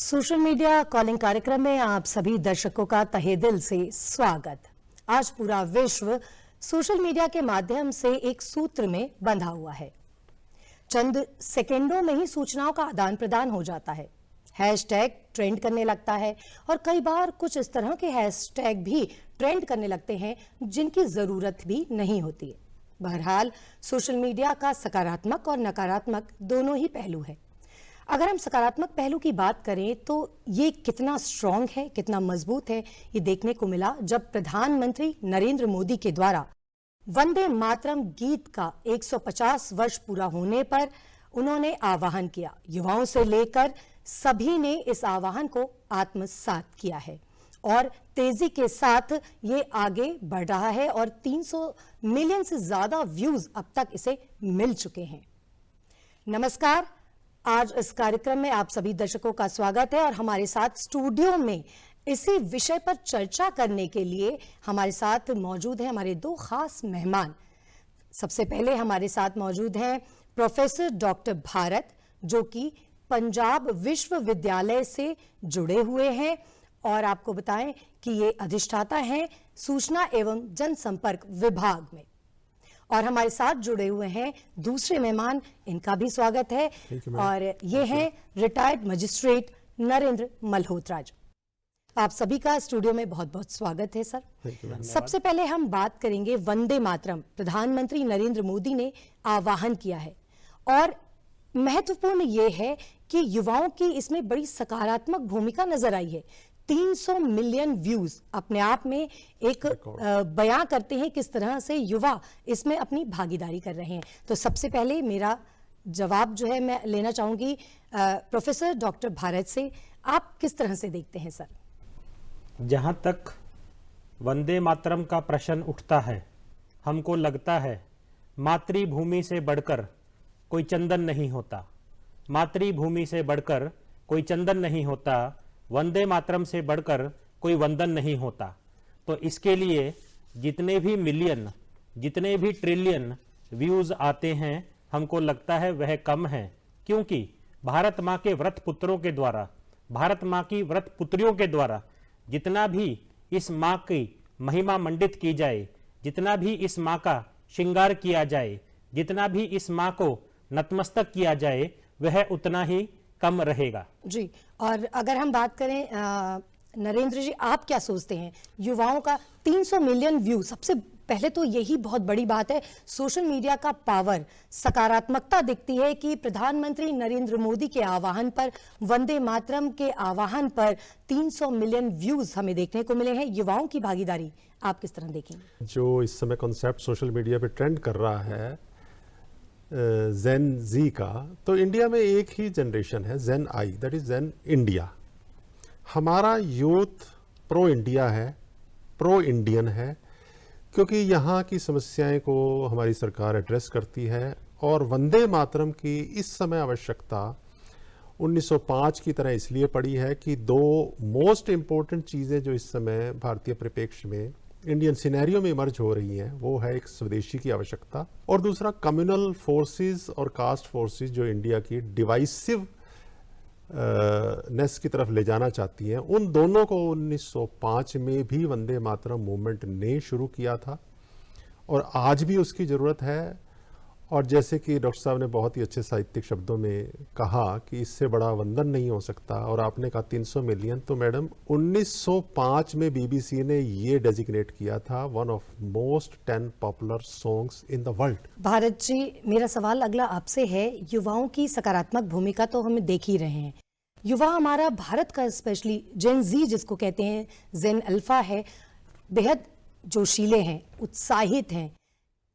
Social media calling कार्यक्रम में आप सभी दर्शकों का तहे दिल से स्वागत। आज पूरा विश्व सोशल मीडिया के माध्यम से एक सूत्र में बंधा हुआ है। चंद सेकंडों में ही सूचनाओं का आदान प्रदान हो जाता है। हैशटैग ट्रेंड करने लगता है और कई बार कुछ इस तरह के हैशटैग भी ट्रेंड करने लगते हैं जिनकी जरूरत भी नहीं होती है। बहरहाल सोशल मीडिया का सकारात्मक और नकारात्मक दोनों ही पहलू है। अगर हम सकारात्मक पहलू की बात करें तो ये कितना स्ट्रांग है, कितना मजबूत है, ये देखने को मिला जब प्रधानमंत्री नरेंद्र मोदी के द्वारा वंदे मातरम गीत का 150 वर्ष पूरा होने पर उन्होंने आह्वान किया। युवाओं से लेकर सभी ने इस आह्वान को आत्मसात किया है और तेजी के साथ ये आगे बढ़ रहा है और 300 मिलियन से ज्यादा व्यूज अब तक इसे मिल चुके हैं। नमस्कार, आज इस कार्यक्रम में आप सभी दर्शकों का स्वागत है और हमारे साथ स्टूडियो में इसी विषय पर चर्चा करने के लिए हमारे साथ मौजूद हैं हमारे दो खास मेहमान। सबसे पहले हमारे साथ मौजूद हैं प्रोफेसर डॉक्टर भारत, जो कि पंजाब विश्वविद्यालय से जुड़े हुए हैं और आपको बताएं कि ये अधिष्ठाता हैं सूचना एवं जनसंपर्क विभाग में। और हमारे साथ जुड़े हुए हैं दूसरे मेहमान, इनका भी स्वागत है और ये हैं रिटायर्ड मजिस्ट्रेट नरेंद्र मल्होत्रा जी। आप सभी का स्टूडियो में बहुत बहुत स्वागत है सर। सबसे पहले हम बात करेंगे वंदे मातरम। प्रधानमंत्री नरेंद्र मोदी ने आह्वान किया है और महत्वपूर्ण ये है कि युवाओं की इसमें बड़ी सकारात्मक भूमिका नजर आई है। 300 मिलियन व्यूज अपने आप में एक बयां करते हैं किस तरह से युवा इसमें अपनी भागीदारी कर रहे हैं। तो सबसे पहले मेरा जवाब जो है मैं लेना चाहूंगी प्रोफेसर डॉक्टर भारत से। आप किस तरह से देखते हैं सर? जहां तक वंदे मातरम का प्रश्न उठता है, हमको लगता है मातृभूमि से बढ़कर कोई चंदन नहीं होता। मातृभूमि से बढ़कर कोई चंदन नहीं होता, वंदे मातरम से बढ़कर कोई वंदन नहीं होता। तो इसके लिए जितने भी मिलियन, जितने भी ट्रिलियन व्यूज आते हैं, हमको लगता है वह कम है, क्योंकि भारत माँ के व्रत पुत्रों के द्वारा, भारत माँ की व्रत पुत्रियों के द्वारा जितना भी इस माँ की महिमा मंडित की जाए, जितना भी इस माँ का श्रृंगार किया जाए, जितना भी इस माँ को नतमस्तक किया जाए, वह उतना ही कम रहेगा जी। और अगर हम बात करें नरेंद्र जी, आप क्या सोचते हैं युवाओं का 300 मिलियन व्यू? सबसे पहले तो यही बहुत बड़ी बात है, सोशल मीडिया का पावर, सकारात्मकता दिखती है कि प्रधानमंत्री नरेंद्र मोदी के आह्वान पर, वंदे मातरम के आह्वान पर 300 मिलियन व्यूज हमें देखने को मिले हैं। युवाओं की भागीदारी आप किस तरह देखेंगे? जो इस समय कॉन्सेप्ट सोशल मीडिया पे ट्रेंड कर रहा है जेन जी का, तो इंडिया में एक ही जनरेशन है, जेन आई, दैट इज जेन इंडिया। हमारा यूथ प्रो इंडिया है, प्रो इंडियन है, क्योंकि यहाँ की समस्याएं को हमारी सरकार एड्रेस करती है और वंदे मातरम की इस समय आवश्यकता 1905 की तरह इसलिए पड़ी है कि दो मोस्ट इंपॉर्टेंट चीज़ें जो इस समय भारतीय परिप्रेक्ष्य में इंडियन सिनेरियो में इमर्ज हो रही हैं, वो है एक स्वदेशी की आवश्यकता और दूसरा कम्युनल फोर्सेस और कास्ट फोर्सेस जो इंडिया की डिवाइसिव नेस की तरफ ले जाना चाहती हैं। उन दोनों को 1905 में भी वंदे मातरम मूवमेंट ने शुरू किया था और आज भी उसकी ज़रूरत है। और जैसे कि डॉक्टर साहब ने बहुत ही अच्छे साहित्यिक शब्दों में कहा कि इससे बड़ा वंदन नहीं हो सकता, और आपने कहा 300 मिलियन, तो मैडम 1905 में बीबीसी ने ये डेजिग्नेट किया था one of most 10 popular songs in the world. Bharat ji, मेरा सवाल अगला आपसे है। युवाओं की सकारात्मक भूमिका तो हम देख ही रहे हैं। युवा हमारा भारत का स्पेशली जेन जी जिसको कहते हैं, जेन अल्फा है, बेहद जोशीले हैं, उत्साहित हैं।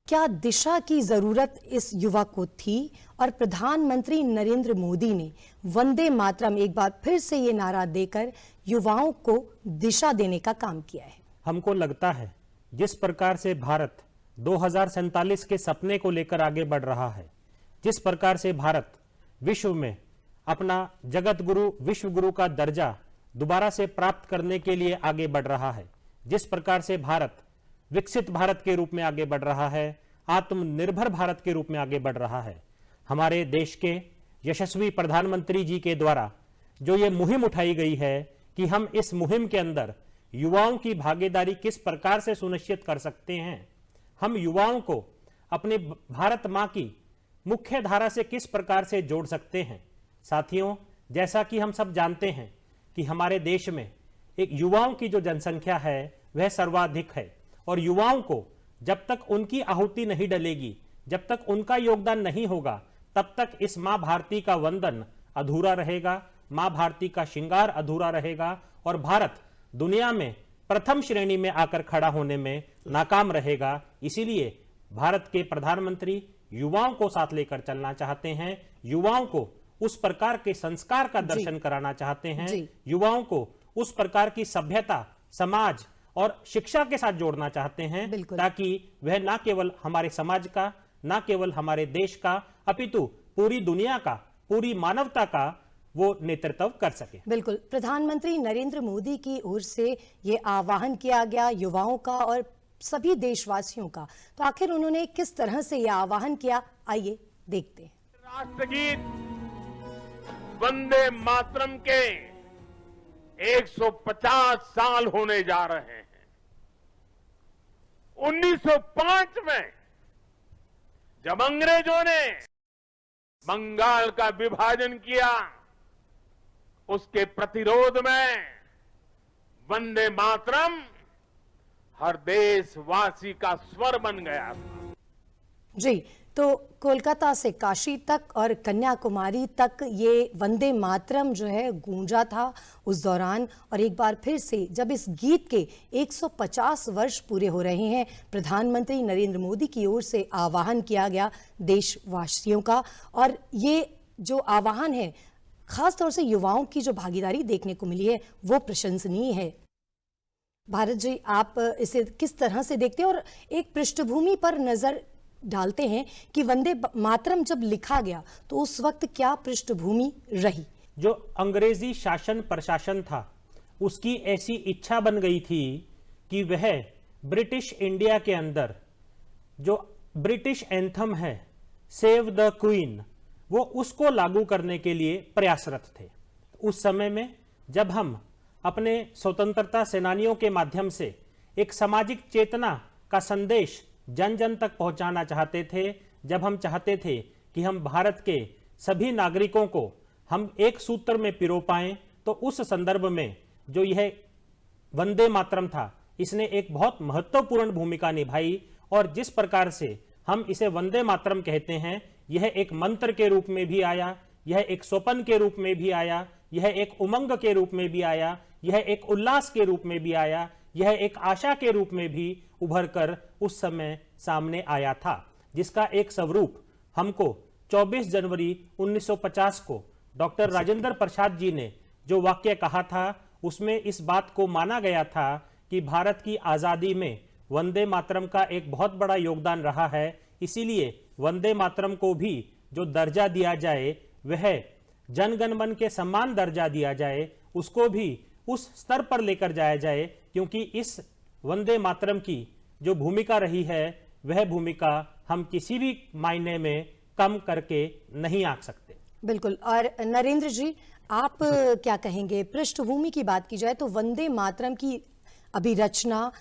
क्या दिशा की जरूरत इस युवा को थी और प्रधानमंत्री नरेंद्र मोदी ने वंदे मातरम एक बार फिर से ये नारा देकर युवाओं को दिशा देने का काम किया है? हमको लगता है जिस प्रकार से भारत 2047 के सपने को लेकर आगे बढ़ रहा है, जिस प्रकार से भारत विश्व में अपना जगत गुरु, विश्व गुरु का दर्जा दोबारा से प्राप्त करने के लिए आगे बढ़ रहा है, जिस प्रकार से भारत विकसित भारत के रूप में आगे बढ़ रहा है, आत्मनिर्भर भारत के रूप में आगे बढ़ रहा है, हमारे देश के यशस्वी प्रधानमंत्री जी के द्वारा जो ये मुहिम उठाई गई है कि हम इस मुहिम के अंदर युवाओं की भागीदारी किस प्रकार से सुनिश्चित कर सकते हैं, हम युवाओं को अपनी भारत मां की मुख्य धारा से किस प्रकार से जोड़ सकते हैं। साथियों, जैसा कि हम सब जानते हैं कि हमारे देश में एक युवाओं की जो जनसंख्या है वह सर्वाधिक है, और युवाओं को जब तक उनकी आहुति नहीं डलेगी, जब तक उनका योगदान नहीं होगा, तब तक इस मां भारती का वंदन अधूरा रहेगा, मां भारती का श्रृंगार अधूरा रहेगा, और भारत दुनिया में प्रथम श्रेणी में आकर खड़ा होने में नाकाम रहेगा। इसीलिए भारत के प्रधानमंत्री युवाओं को साथ लेकर चलना चाहते हैं, युवाओं को उस प्रकार के संस्कार का दर्शन कराना चाहते हैं, युवाओं को उस प्रकार की सभ्यता, समाज और शिक्षा के साथ जोड़ना चाहते हैं, ताकि वह ना केवल हमारे समाज का, ना केवल हमारे देश का, अपितु पूरी दुनिया का, पूरी मानवता का वो नेतृत्व कर सके। बिल्कुल, प्रधानमंत्री नरेंद्र मोदी की ओर से ये आह्वान किया गया युवाओं का और सभी देशवासियों का, तो आखिर उन्होंने किस तरह से यह आह्वान किया, आइए देखते हैं। राष्ट्रगीत वंदे मातरम के 150 साल होने जा रहे हैं। 1905 में जब अंग्रेजों ने बंगाल का विभाजन किया, उसके प्रतिरोध में वंदे मातरम हर देशवासी का स्वर बन गया था। जी, तो कोलकाता से काशी तक और कन्याकुमारी तक ये वंदे मातरम जो है गूंजा था उस दौरान, और एक बार फिर से जब इस गीत के 150 वर्ष पूरे हो रहे हैं, प्रधानमंत्री नरेंद्र मोदी की ओर से आह्वान किया गया देशवासियों का, और ये जो आह्वान है खास तौर से युवाओं की जो भागीदारी देखने को मिली है वो प्रशंसनीय है। भारत जी, आप इसे किस तरह से देखते हैं, और एक पृष्ठभूमि पर नजर डालते हैं कि वंदे मातरम जब लिखा गया तो उस वक्त क्या पृष्ठभूमि रही? जो अंग्रेजी शासन प्रशासन था उसकी ऐसी इच्छा बन गई थी कि वह ब्रिटिश इंडिया के अंदर जो ब्रिटिश एंथम है सेव द क्वीन, वो उसको लागू करने के लिए प्रयासरत थे। उस समय में जब हम अपने स्वतंत्रता सेनानियों के माध्यम से एक सामाजिक चेतना का संदेश जन जन तक पहुंचाना चाहते थे, जब हम चाहते थे कि हम भारत के सभी नागरिकों को हम एक सूत्र में पिरो पाएं, तो उस संदर्भ में जो यह वंदे मातरम था इसने एक बहुत महत्वपूर्ण भूमिका निभाई। और जिस प्रकार से हम इसे वंदे मातरम कहते हैं, यह एक मंत्र के रूप में भी आया, यह एक स्वप्न के रूप में भी आया, यह एक उमंग के रूप में भी आया, यह एक उल्लास के रूप में भी आया, यह एक आशा के रूप में भी उभर कर उस समय सामने आया था, जिसका एक स्वरूप हमको 24 जनवरी 1950 को डॉक्टर राजेंद्र प्रसाद जी ने जो वाक्य कहा था, उसमें इस बात को माना गया था कि भारत की आजादी में वंदे मातरम का एक बहुत बड़ा योगदान रहा है। इसीलिए वंदे मातरम को भी जो दर्जा दिया जाए वह जनगण मन के समान दर्जा दिया जाए, उसको भी उस स्तर पर लेकर जाया जाए, क्योंकि इस वंदे मातरम की जो भूमिका रही है वह भूमिका हम किसी भी मायने में कम करके नहीं आंक सकते। बिल्कुल। और नरेंद्र जी, आप क्या कहेंगे, पृष्ठभूमि की बात की जाए तो वंदे मातरम की अभी रचना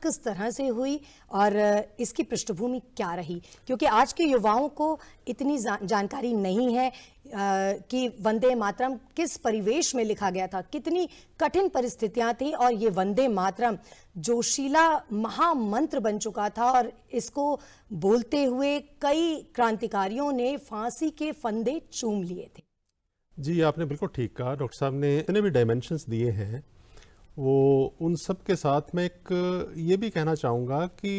किस तरह से हुई और इसकी पृष्ठभूमि क्या रही? क्योंकि आज के युवाओं को इतनी जानकारी नहीं है कि वंदे मातरम किस परिवेश में लिखा गया था, कितनी कठिन परिस्थितियां थी, और ये वंदे मातरम जोशीला महामंत्र बन चुका था, और इसको बोलते हुए कई क्रांतिकारियों ने फांसी के फंदे चूम लिए थे। जी, आपने बिल्कुल ठीक कहा। डॉक्टर साहब ने जितने भी डायमेंशंस दिए हैं वो उन सब के साथ मैं एक ये भी कहना चाहूँगा कि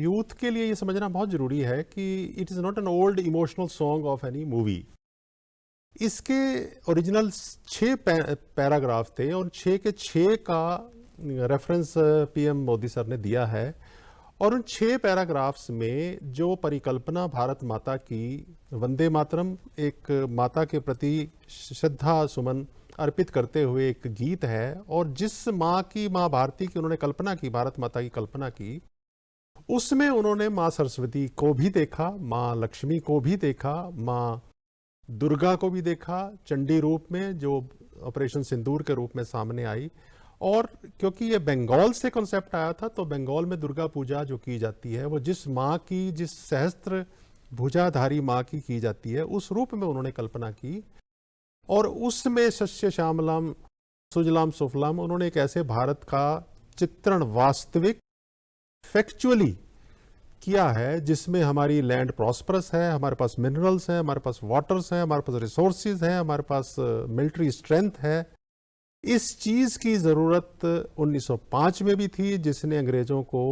यूथ के लिए ये समझना बहुत ज़रूरी है कि it is not an old emotional song of any movie. इसके ओरिजिनल 6 पैराग्राफ थे और 6 के 6 का रेफरेंस पीएम मोदी सर ने दिया है, और उन 6 पैराग्राफ्स में जो परिकल्पना भारत माता की, वंदे मातरम एक माता के प्रति श्रद्धा सुमन अर्पित करते हुए एक गीत है, और जिस माँ की, माँ भारती की उन्होंने कल्पना की, भारत माता की कल्पना की, उसमें उन्होंने माँ सरस्वती को भी देखा, माँ लक्ष्मी को भी देखा, माँ दुर्गा को भी देखा, चंडी रूप में जो ऑपरेशन सिंदूर के रूप में सामने आई। और क्योंकि ये बंगाल से कॉन्सेप्ट आया था, तो बंगाल में दुर्गा पूजा जो की जाती है वो जिस माँ की, जिस सहस्त्र भुजाधारी माँ की जाती है, उस रूप में उन्होंने कल्पना की। और उसमें शस्य श्यामलाम सुजलाम सुफलाम, उन्होंने एक ऐसे भारत का चित्रण वास्तविक फैक्चुअली किया है जिसमें हमारी लैंड प्रॉस्परस है, हमारे पास मिनरल्स हैं, हमारे पास वाटर्स हैं, हमारे पास रिसोर्सेज हैं, हमारे पास मिलिट्री स्ट्रेंथ है। इस चीज की जरूरत 1905 में भी थी, जिसने अंग्रेजों को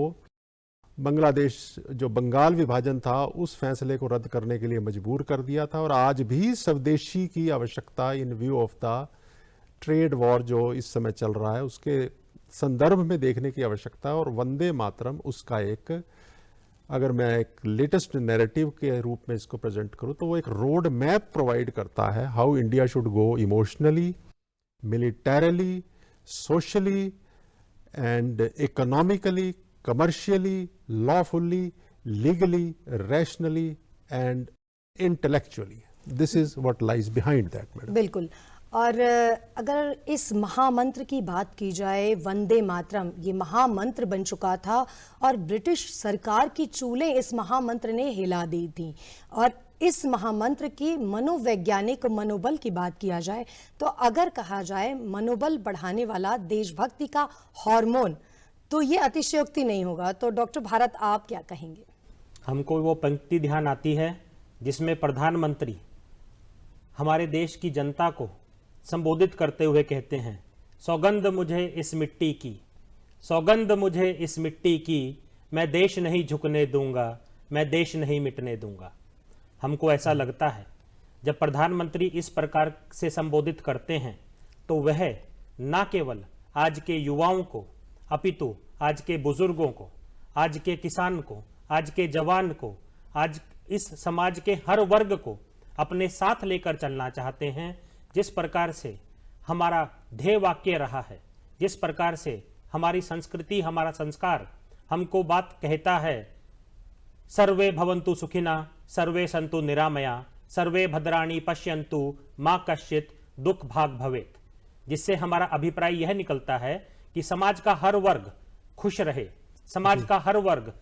बांग्लादेश, जो बंगाल विभाजन था, उस फैसले को रद्द करने के लिए मजबूर कर दिया था। और आज भी स्वदेशी की आवश्यकता इन view of the trade war जो इस समय चल रहा है उसके संदर्भ में देखने की आवश्यकता है। और वंदे मातरम उसका एक, अगर मैं एक लेटेस्ट नैरेटिव के रूप में इसको प्रेजेंट करूं तो वो एक रोड मैप प्रोवाइड करता है how India should go emotionally, militarily, socially and economically, commercially, lawfully, legally, rationally and intellectually. This is what lies behind that, madam. बिल्कुल। और अगर इस महामंत्र की बात की जाए, वंदे मातरम ये महामंत्र बन चुका था और ब्रिटिश सरकार की चूलें इस महामंत्र ने हिला दी थी। और इस महामंत्र की मनोवैज्ञानिक मनोबल की बात किया जाए तो अगर कहा जाए मनोबल बढ़ाने वाला देशभक्ति का हार्मोन, तो ये अतिशयोक्ति नहीं होगा। तो डॉक्टर भारत, आप क्या कहेंगे? हमको वो पंक्ति ध्यान आती है जिसमें प्रधानमंत्री हमारे देश की जनता को संबोधित करते हुए कहते हैं, सौगंध मुझे इस मिट्टी की, सौगंध मुझे इस मिट्टी की, मैं देश नहीं झुकने दूंगा, मैं देश नहीं मिटने दूंगा। हमको ऐसा लगता है जब प्रधानमंत्री इस प्रकार से संबोधित करते हैं तो वह न केवल आज के युवाओं को, अपितु आज के बुजुर्गों को, आज के किसान को, आज के जवान को, आज इस समाज के हर वर्ग को अपने साथ लेकर चलना चाहते हैं। जिस प्रकार से हमारा ध्येय वाक्य रहा है, जिस प्रकार से हमारी संस्कृति, हमारा संस्कार हमको बात कहता है, सर्वे भवन्तु सुखिना, सर्वे सन्तु निरामया, सर्वे भद्राणि पश्यन्तु, मां कश्चित दुख भाग भवेत, जिससे हमारा अभिप्राय यह निकलता है कि समाज का हर वर्ग खुश रहे, समाज का हर वर्ग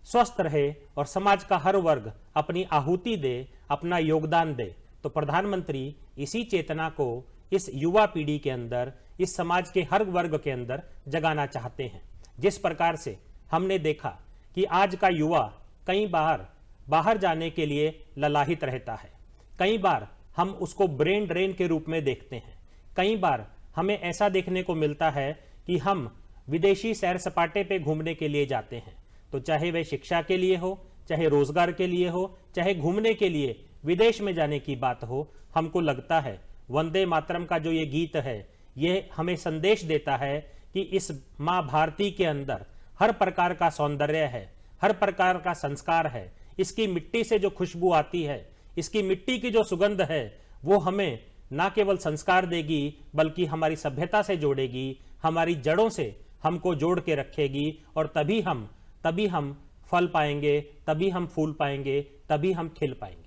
स्वस्थ रहे और समाज का हर वर्ग अपनी आहुति दे, अपना योगदान दे। तो प्रधानमंत्री इसी चेतना को इस युवा पीढ़ी के अंदर, इस समाज के हर वर्ग के अंदर जगाना चाहते हैं। जिस प्रकार से हमने देखा कि आज का युवा कई बार बाहर जाने के लिए ललाहित रहता है, कई बार हम उसको ब्रेन ड्रेन के रूप में देखते हैं, कई बार हमें ऐसा देखने को मिलता है कि हम विदेशी सैर सपाटे पे घूमने के लिए जाते हैं। तो चाहे वह शिक्षा के लिए हो, चाहे रोजगार के लिए हो, चाहे घूमने के लिए विदेश में जाने की बात हो, हमको लगता है वंदे मातरम का जो ये गीत है, ये हमें संदेश देता है कि इस माँ भारती के अंदर हर प्रकार का सौंदर्य है, हर प्रकार का संस्कार है। इसकी मिट्टी से जो खुशबू आती है, इसकी मिट्टी की जो सुगंध है, वो हमें ना केवल संस्कार देगी बल्कि हमारी सभ्यता से जोड़ेगी, हमारी जड़ों से हमको जोड़ के रखेगी। और तभी हम फल पाएंगे, तभी हम फूल पाएंगे, तभी हम खिल पाएंगे।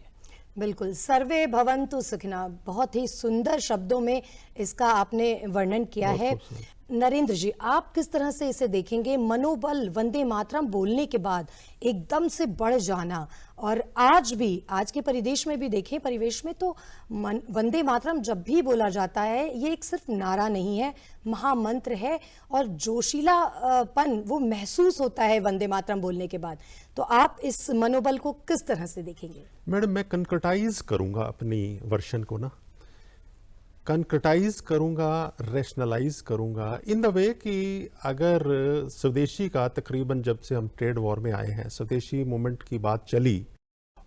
बिल्कुल, सर्वे भवन्तु सुखिना, बहुत ही सुंदर शब्दों में इसका आपने वर्णन किया है। नरेंद्र जी, आप किस तरह से इसे देखेंगे? मनोबल वंदे मातरम बोलने के बाद एकदम से बढ़ जाना, और आज भी, आज के परिवेश में भी देखें, परिवेश में तो वंदे मातरम जब भी बोला जाता है, ये एक सिर्फ नारा नहीं है, महामंत्र है, और जोशीलापन वो महसूस होता है वंदे मातरम बोलने के बाद। तो आप इस मनोबल को किस तरह से देखेंगे? मैडम, मैं कंक्रेटाइज करूंगा अपनी वर्शन को ना, कंक्रेटाइज करूंगा, रैशनलाइज करूंगा इन द वे कि अगर स्वदेशी का तकरीबन जब से हम ट्रेड वॉर में आए हैं, स्वदेशी मूवमेंट की बात चली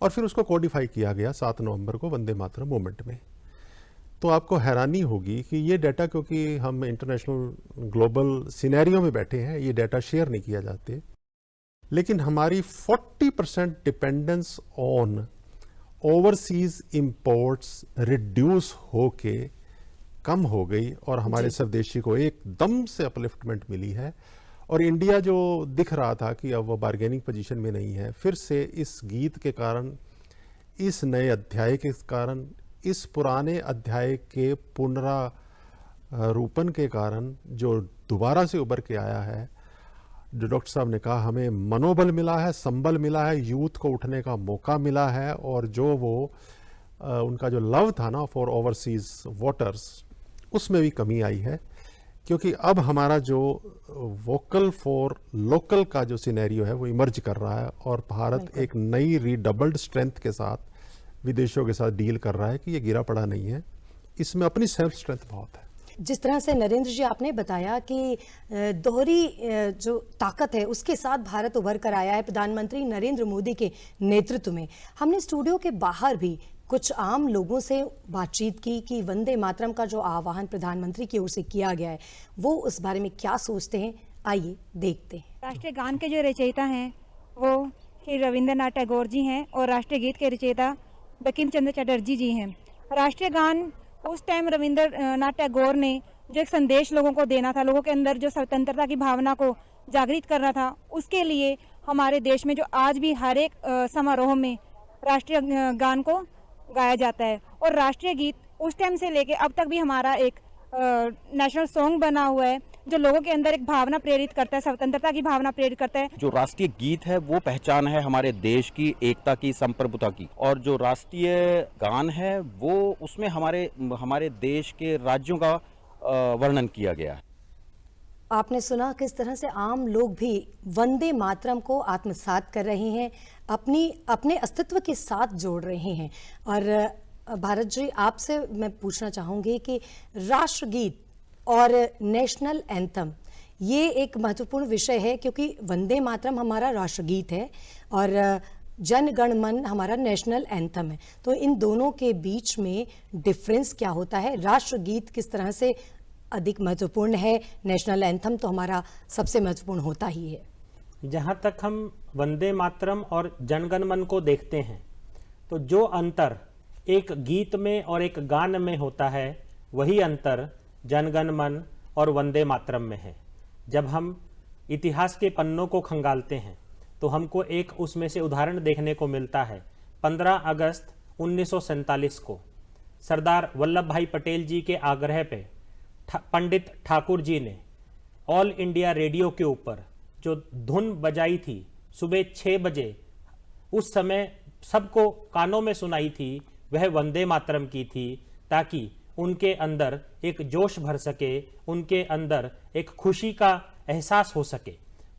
और फिर उसको कोडिफाई किया गया 7 नवंबर को वंदे मातरम मूवमेंट में, तो आपको हैरानी होगी कि ये डाटा, क्योंकि हम इंटरनेशनल ग्लोबल सिनेरियो में बैठे हैं, ये डाटा शेयर नहीं किया जाते, लेकिन हमारी 40% dependence on overseas imports reduce होके कम हो गई और हमारे स्वदेशी को एकदम से अपलिफ्टमेंट मिली है। और इंडिया जो दिख रहा था कि अब वो बार्गेनिंग पोजीशन में नहीं है, फिर से इस गीत के कारण, इस नए अध्याय के कारण, इस पुराने अध्याय के रूपन के कारण जो दोबारा से उभर के आया है, जो डॉक्टर साहब ने कहा, हमें मनोबल मिला है, संबल मिला है, यूथ को उठने का मौका मिला है, और जो वो उनका जो लव था ना फॉर ओवरसीज वाटर्स, उसमें भी कमी आई है, क्योंकि अब हमारा जो वोकल फॉर लोकल का जो सिनेरियो है वो इमर्ज कर रहा है, और भारत एक नई रीडबल्ड स्ट्रेंथ के साथ विदेशों के साथ डील कर रहा है कि ये गिरा पड़ा नहीं है, इसमें अपनी सेल्फ स्ट्रेंथ बहुत है। जिस तरह से नरेंद्र जी आपने बताया कि दोहरी जो ताकत है उसके साथ भारत उभर कर आया है प्रधानमंत्री नरेंद्र मोदी के नेतृत्व में। हमने स्टूडियो के बाहर भी कुछ आम लोगों से बातचीत की कि वंदे मातरम का जो आह्वान प्रधानमंत्री की ओर से किया गया है वो उस बारे में क्या सोचते हैं, आइए देखते हैं। राष्ट्रीय गान के जो रचयिता हैं वो श्री रविंद्रनाथ टैगोर जी हैं और राष्ट्रीय गीत के रचयिता बंकिम चंद्र चटर्जी जी हैं। राष्ट्रीय गान उस टाइम रविंद्रनाथ टैगोर ने जो एक संदेश लोगों को देना था, लोगों के अंदर जो स्वतंत्रता की भावना को जागृत करना था, उसके लिए हमारे देश में जो आज भी हर एक समारोह में राष्ट्रीय गान को गाया जाता है। और राष्ट्रीय गीत उस टाइम से लेके अब तक भी हमारा एक नेशनल सॉन्ग बना हुआ है जो लोगों के अंदर एक भावना प्रेरित करता है, स्वतंत्रता की भावना प्रेरित करता है। जो राष्ट्रीय गीत है वो पहचान है हमारे देश की एकता की, संप्रभुता की, और जो राष्ट्रीय गान है वो उसमें हमारे देश के राज्यों का वर्णन किया गया है। आपने सुना किस तरह से आम लोग भी वंदे मातरम को आत्मसात कर रहे हैं, अपने अस्तित्व के साथ जोड़ रहे हैं। और भारत जी, आपसे मैं पूछना चाहूंगी कि राष्ट्रगीत और नेशनल एंथम ये एक महत्वपूर्ण विषय है, क्योंकि वंदे मातरम हमारा राष्ट्रगीत है और जन गण मन हमारा नेशनल एंथम है। तो इन दोनों के बीच में डिफरेंस क्या होता है? राष्ट्रगीत किस तरह से अधिक महत्वपूर्ण है, नेशनल एंथम तो हमारा सबसे महत्वपूर्ण होता ही है। जहाँ तक हम वंदे मातरम और जनगण मन को देखते हैं तो जो अंतर एक गीत में और एक गान में होता है वही अंतर जनगण मन और वंदे मातरम में है। जब हम इतिहास के पन्नों को खंगालते हैं तो हमको एक उसमें से उदाहरण देखने को मिलता है। 15 अगस्त 1947 को सरदार वल्लभ भाई पटेल जी के आग्रह पे पंडित ठाकुर जी ने ऑल इंडिया रेडियो के ऊपर जो धुन बजाई थी सुबह 6 बजे, उस समय सबको कानों में सुनाई थी, वह वंदे मातरम की थी, ताकि उनके अंदर एक जोश भर सके, उनके अंदर एक खुशी का एहसास हो सके।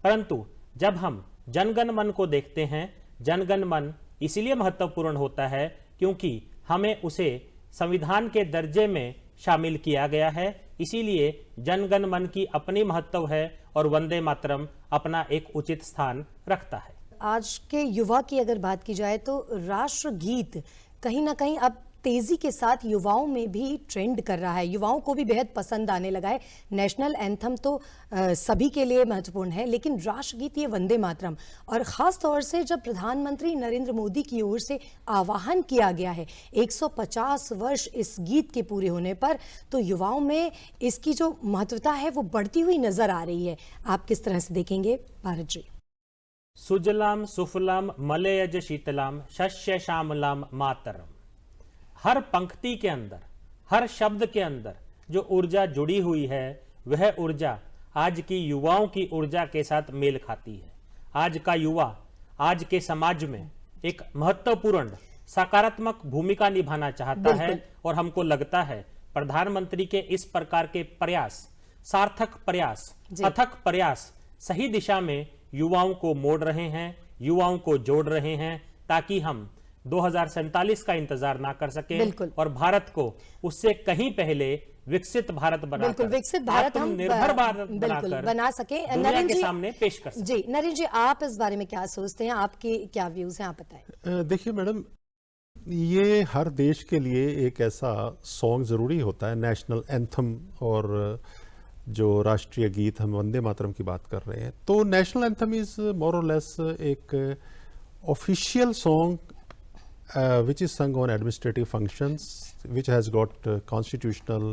परंतु जब हम जनगण मन को देखते हैं, जनगण मन इसलिए महत्वपूर्ण होता है क्योंकि हमें उसे संविधान के दर्जे में शामिल किया गया है, इसीलिए जनगण मन की अपनी महत्व है और वंदे मातरम अपना एक उचित स्थान रखता है। आज के युवा की अगर बात की जाए तो राष्ट्रगीत कहीं ना कहीं अब तेजी के साथ युवाओं में भी ट्रेंड कर रहा है, युवाओं को भी बेहद पसंद आने लगा है। नेशनल एंथम तो सभी के लिए महत्वपूर्ण है, लेकिन राष्ट्रगीत ये वंदे मातरम, और ख़ास तौर से जब प्रधानमंत्री नरेंद्र मोदी की ओर से आह्वान किया गया है 150 वर्ष इस गीत के पूरे होने पर, तो युवाओं में इसकी जो महत्वता है वो बढ़ती हुई नजर आ रही है। आप किस तरह से देखेंगे भारत जी? सुजलाम सुफलाम मलयज शीतलाम शस्य श्यामलाम मातरम। हर पंक्ति के अंदर, हर शब्द के अंदर जो ऊर्जा जुड़ी हुई है वह ऊर्जा आज की युवाओं की ऊर्जा के साथ मेल खाती है। आज का युवा आज के समाज में एक महत्वपूर्ण सकारात्मक भूमिका निभाना चाहता है, और हमको लगता है प्रधानमंत्री के इस प्रकार के प्रयास, सार्थक प्रयास, अथक प्रयास सही दिशा में युवाओं को मोड़ रहे हैं, युवाओं को जोड़ रहे हैं, ताकि हम 2047 का इंतजार ना कर सके और भारत को उससे कहीं पहले विकसित भारत बनाकर, विकसित भारत हम निर्भर भारत बना सके, दुनिया के सामने पेश कर सके। जी नरेंद्र जी, आप इस बारे में क्या सोचते हैं, आपके क्या व्यूज हैं, आप बताएं। देखिए मैडम, ये हर देश के लिए एक ऐसा सॉन्ग जरूरी होता है, नेशनल एंथम, और जो राष्ट्रीय गीत हम वंदे मातरम की बात कर रहे हैं, तो नेशनल एंथम इज मोर और लेस एक official song which is sung on administrative functions, which has got constitutional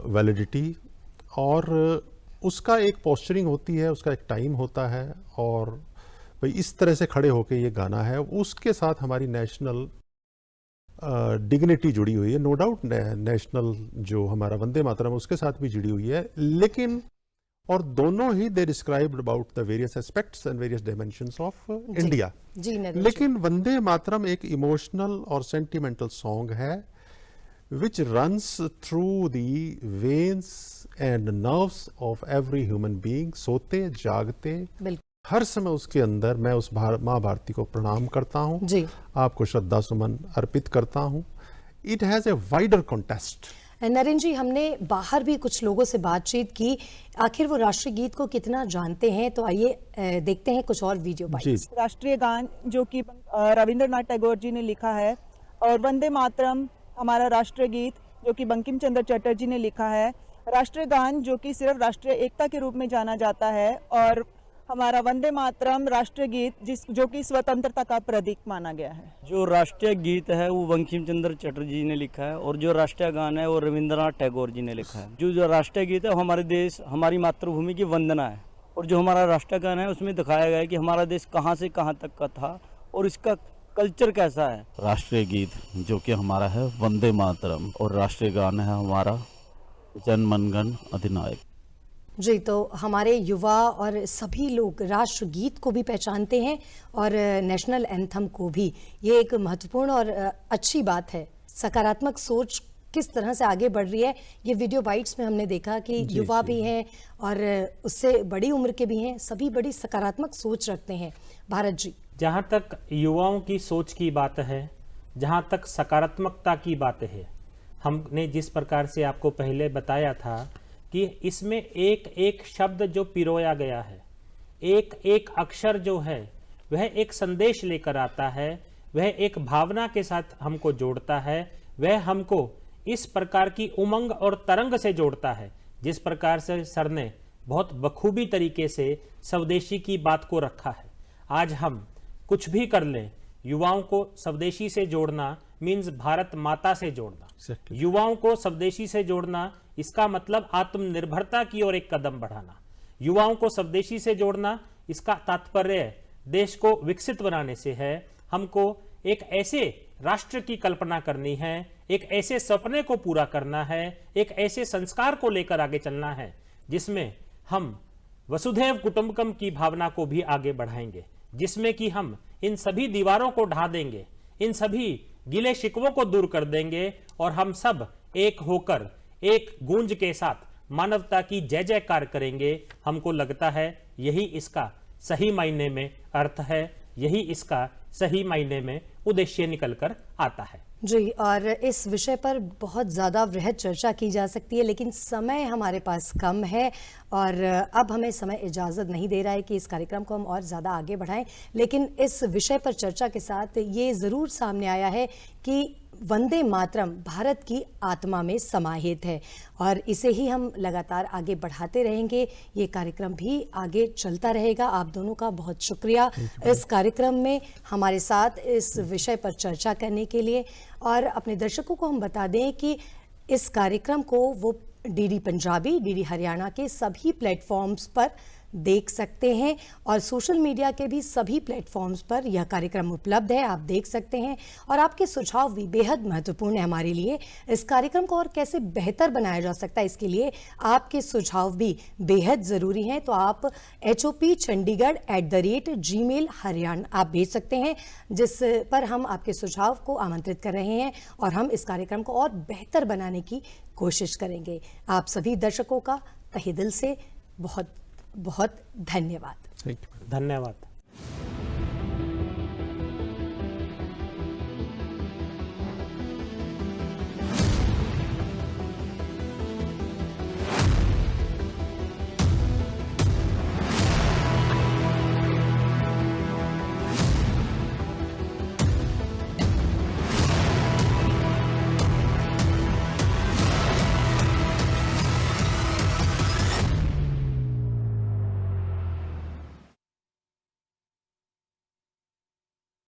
validity, और उसका एक पोस्चरिंग होती है, उसका एक टाइम होता है, और भाई इस तरह से खड़े होके ये गाना है, उसके साथ हमारी नेशनल डिग्निटी जुड़ी हुई है, नो डाउट नेशनल जो हमारा वंदे मातरम उसके साथ भी जुड़ी हुई है, लेकिन और दोनों ही they described about the various aspects and various dimensions of India. जी नरेश जी। लेकिन वंदे मातरम एक इमोशनल और सेंटिमेंटल सॉन्ग है which runs through the veins and nerves of every human being, सोते जागते बिल्कुल हर समय उसके अंदर मैं उस माँ भारती को प्रणाम करता हूँ, जी। आपको श्रद्धा सुमन अर्पित करता हूँ। It has a wider contest. Narendra ji, हमने बाहर भी कुछ लोगों से बातचीत की, आखिर वो राष्ट्रीय गीत को कितना जानते हैं, तो आइए देखते हैं कुछ और वीडियो बाइट्स। राष्ट्रीय गान जो कि रविंद्रनाथ टैगोर जी ने लिखा है, और वंदे मातरम हमारा राष्ट्रीय गीत जो कि बंकिम चंद्र चटर्जी ने लिखा है। राष्ट्रीय गान जो कि सिर्फ राष्ट्रीय एकता के रूप में जाना जाता है, और हमारा वंदे मातरम राष्ट्रीय गीत जो कि स्वतंत्रता का प्रतीक माना गया है। जो राष्ट्रीय गीत है वो बंकिम चंद्र चटर्जी ने लिखा है, और जो राष्ट्रीय गान है वो रविंद्रनाथ टैगोर जी ने लिखा है। जो राष्ट्रीय गीत है वो हमारे देश, हमारी मातृभूमि की वंदना है, और जो हमारा राष्ट्रीय गान है उसमें दिखाया गया है कि हमारा देश कहाँ से कहाँ तक का था और इसका कल्चर कैसा है। राष्ट्रीय गीत जो कि हमारा है वंदे मातरम, और राष्ट्रीय गान है हमारा जन मन गण अधिनायक। जी, तो हमारे युवा और सभी लोग राष्ट्रगीत को भी पहचानते हैं और नेशनल एंथम को भी। ये एक महत्वपूर्ण और अच्छी बात है। सकारात्मक सोच किस तरह से आगे बढ़ रही है, ये वीडियो बाइट्स में हमने देखा कि युवा भी हैं और उससे बड़ी उम्र के भी हैं, सभी बड़ी सकारात्मक सोच रखते हैं। भारत जी, जहाँ तक युवाओं की सोच की बात है, जहाँ तक सकारात्मकता की बात है, हमने जिस प्रकार से आपको पहले बताया था कि इसमें एक एक शब्द जो पिरोया गया है, एक एक अक्षर जो है वह एक संदेश लेकर आता है, वह एक भावना के साथ हमको जोड़ता है, वह हमको इस प्रकार की उमंग और तरंग से जोड़ता है जिस प्रकार से सर ने बहुत बखूबी तरीके से स्वदेशी की बात को रखा है। आज हम कुछ भी कर लें, युवाओं को स्वदेशी से जोड़ना मीन्स भारत माता से जोड़ना। युवाओं को स्वदेशी से जोड़ना इसका मतलब आत्मनिर्भरता की ओर एक कदम बढ़ाना। युवाओं को स्वदेशी से जोड़ना इसका तात्पर्य देश को विकसित बनाने से है। हमको एक ऐसे राष्ट्र की कल्पना करनी है, एक ऐसे सपने को पूरा करना है, एक ऐसे संस्कार को लेकर आगे चलना है जिसमें हम वसुधैव कुटुंबकम की भावना को भी आगे बढ़ाएंगे, जिसमें कि हम इन सभी दीवारों को ढा देंगे, इन सभी गिले शिकवों को दूर कर देंगे और हम सब एक होकर एक गूंज के साथ मानवता की जय जयकार करेंगे। हमको लगता है यही इसका सही मायने में अर्थ है, यही इसका सही मायने में उद्देश्य निकलकर आता है। जी, और इस विषय पर बहुत ज़्यादा वृहद चर्चा की जा सकती है, लेकिन समय हमारे पास कम है और अब हमें समय इजाज़त नहीं दे रहा है कि इस कार्यक्रम को हम और ज़्यादा आगे बढ़ाएं। लेकिन इस विषय पर चर्चा के साथ ये ज़रूर सामने आया है कि वंदे मातरम भारत की आत्मा में समाहित है और इसे ही हम लगातार आगे बढ़ाते रहेंगे। ये कार्यक्रम भी आगे चलता रहेगा। आप दोनों का बहुत शुक्रिया इस कार्यक्रम में हमारे साथ इस विषय पर चर्चा करने के लिए। और अपने दर्शकों को हम बता दें कि इस कार्यक्रम को वो डीडी पंजाबी, डीडी हरियाणा के सभी प्लेटफॉर्म्स पर देख सकते हैं और सोशल मीडिया के भी सभी प्लेटफॉर्म्स पर यह कार्यक्रम उपलब्ध है, आप देख सकते हैं। और आपके सुझाव भी बेहद महत्वपूर्ण है हमारे लिए। इस कार्यक्रम को और कैसे बेहतर बनाया जा सकता है, इसके लिए आपके सुझाव भी बेहद ज़रूरी हैं। तो आप hopchandigarh@gmail हरियाणा आप भेज सकते हैं, जिस पर हम आपके सुझाव को आमंत्रित कर रहे हैं और हम इस कार्यक्रम को और बेहतर बनाने की कोशिश करेंगे। आप सभी दर्शकों का तहे दिल से बहुत बहुत धन्यवाद। धन्यवाद।